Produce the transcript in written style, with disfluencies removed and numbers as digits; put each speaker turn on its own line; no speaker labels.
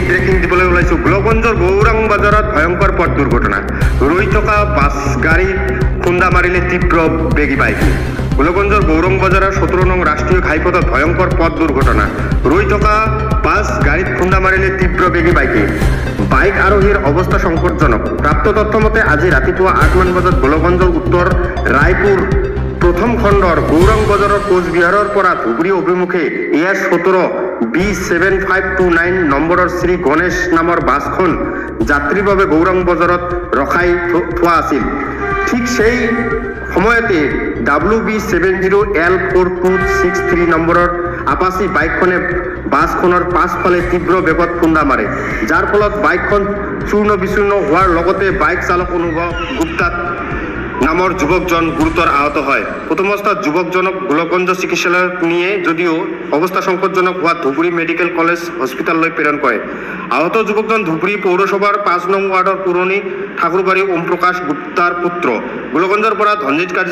Breaking দিবলৈ ওলাইছোঁ। গোলকগঞ্জৰ গৌৰাং বজাৰত ভয়ংকৰ পথ দুৰ্ঘটনা। ৰৈ থকা বাছ গাড়ীত খুন্দা মাৰিলে তীব্ৰ বেগী বাইক। গোলকগঞ্জৰ গৌৰাং বজাৰৰ 17 নং ৰাষ্ট্ৰীয় ঘাইপথত ভয়ংকৰ পথ দুৰ্ঘটনা। ৰৈ থকা বাছ গাড়ীত খুন্দা মাৰিলে তীব্ৰ বেগী বাইকে। বাইক আৰোহীৰ অৱস্থা সংকটজনক। প্ৰাপ্ত তথ্য মতে আজি ৰাতিপুৱা 8 মান বজাত গোলকগঞ্জৰ উত্তৰ ৰায়পুৰ প্ৰথম খণ্ডৰ গৌৰাং বজাৰৰ কোচবিহাৰৰ পৰা ধুবুৰী অভিমুখে AS 17 B7529 নম্বৰৰ শ্ৰী গণেশ নামৰ বাছখন যাত্ৰীৰ বাবে গৌৰাং বজাৰত ৰখাই থোৱা আছিল। ঠিক সেই সময়তে WB70L4263 নম্বৰৰ আপাচি বাইকখনে বাছখনৰ পাছফালে তীব্ৰ বেগত খুন্দা মাৰে, যাৰ ফলত বাইকখন চূৰ্ণ বিচূৰ্ণ হোৱাৰ লগতে বাইক চালক অনুভৱ গুপ্তা নামৰ যুৱকজন গুৰুতৰ আহত হয়। প্ৰথম অৱস্থাত যুৱকজনক গোলকগঞ্জ চিকিৎসালয়ত নিয়ে যদিও অৱস্থা সংকটজনক হোৱাত ধুবুৰী মেডিকেল কলেজ হস্পিটেললৈ প্ৰেৰণ কৰে। আহত যুৱকজন ধুবুৰী পৌৰসভাৰ 5 নং ৱাৰ্ডৰ পুৰণি ঠাকুৰবাৰী ওম প্ৰকাশ গুপ্তাৰ পুত্ৰ। গোলকগঞ্জৰ পৰা ধনজিৎ